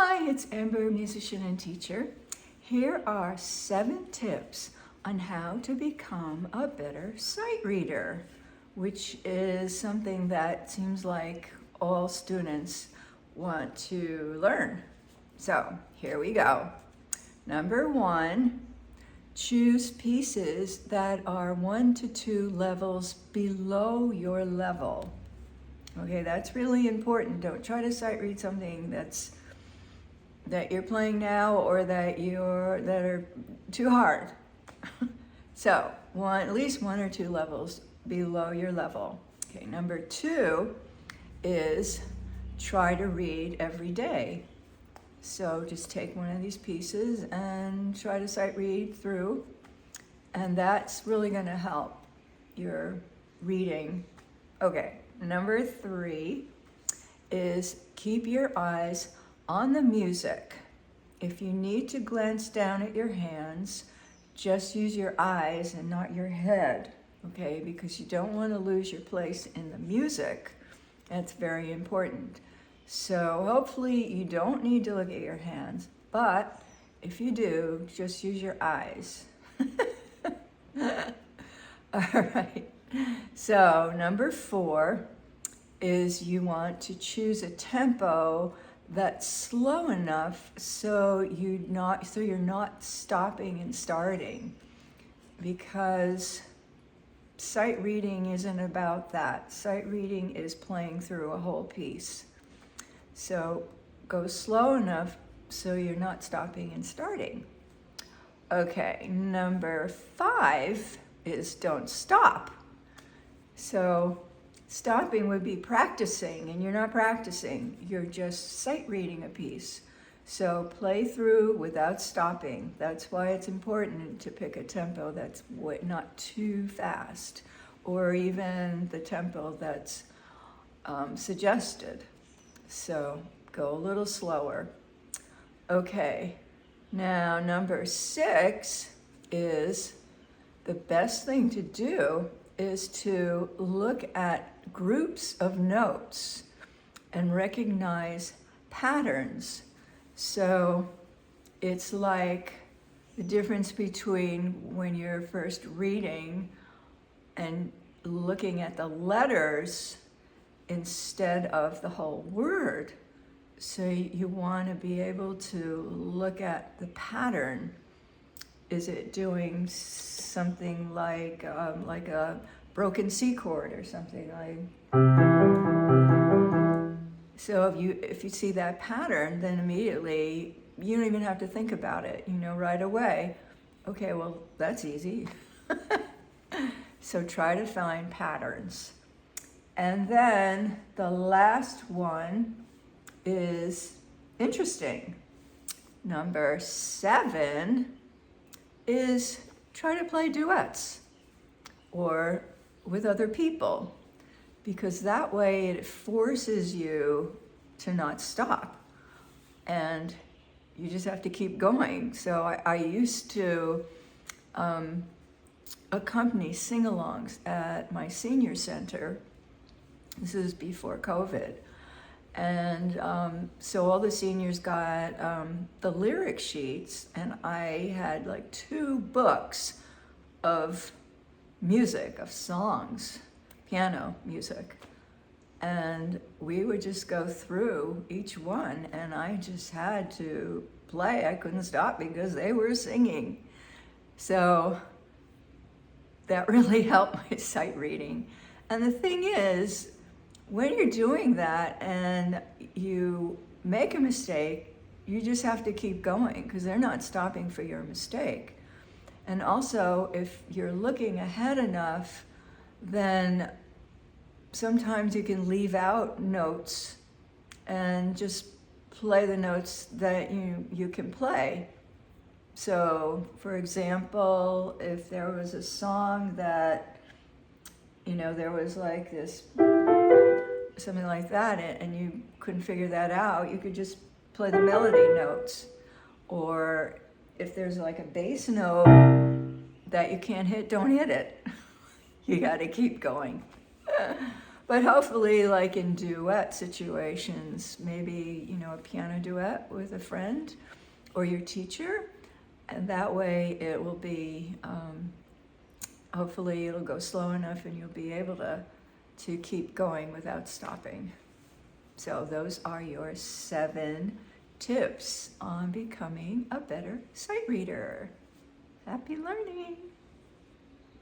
Hi, it's Amber, musician and teacher. Here are 7 tips on how to become a better sight reader, which is something that seems like all students want to learn. So here we go. Number 1, choose pieces that are 1 to 2 levels below your level. Okay, that's really important. Don't try to sight read something that you're playing now or that are too hard. So, at least 1 or 2 levels below your level. Okay, number 2 is try to read every day. So just take one of these pieces and try to sight read through, and that's really going to help your reading. Okay, number 3 is keep your eyes on the music. If you need to glance down at your hands, just use your eyes and not your head, okay? Because you don't want to lose your place in the music. That's very important. So hopefully you don't need to look at your hands, but if you do, just use your eyes. All right. So number 4 is you want to choose a tempo that's slow enough so you're not stopping and starting, because sight reading isn't about that. Sight reading is playing through a whole piece. So go slow enough so you're not stopping and starting. Okay, number 5 is don't stop. So stopping would be practicing, and you're not practicing. You're just sight reading a piece. So play through without stopping. That's why it's important to pick a tempo that's not too fast, or even the tempo that's suggested. So go a little slower. Okay, now number 6 is the best thing to do is to look at groups of notes and recognize patterns. So it's like the difference between when you're first reading and looking at the letters instead of the whole word. So you want to be able to look at the pattern. Is it doing something like a broken C chord or something like? So if you see that pattern, then immediately you don't even have to think about it. You know right away. Okay, well that's easy. So try to find patterns. And then the last one is interesting. Number 7 is try to play duets or with other people, because that way it forces you to not stop and you just have to keep going. So I used to accompany sing-alongs at my senior center. This is before COVID. And so all the seniors got the lyric sheets, and I had like 2 books of music, of songs, piano music. And we would just go through each one, and I just had to play. I couldn't stop because they were singing. So that really helped my sight reading. And the thing is, when you're doing that and you make a mistake, you just have to keep going because they're not stopping for your mistake. And also, if you're looking ahead enough, then sometimes you can leave out notes and just play the notes that you can play. So, for example, if there was a song that, there was like this, something like that, and you couldn't figure that out, you could just play the melody notes. Or if there's like a bass note that you can't hit, don't hit it. You got to keep going. But hopefully, like in duet situations, maybe, a piano duet with a friend or your teacher, and that way it will be, hopefully it'll go slow enough and you'll be able to keep going without stopping. So those are your 7 tips on becoming a better sight reader. Happy learning!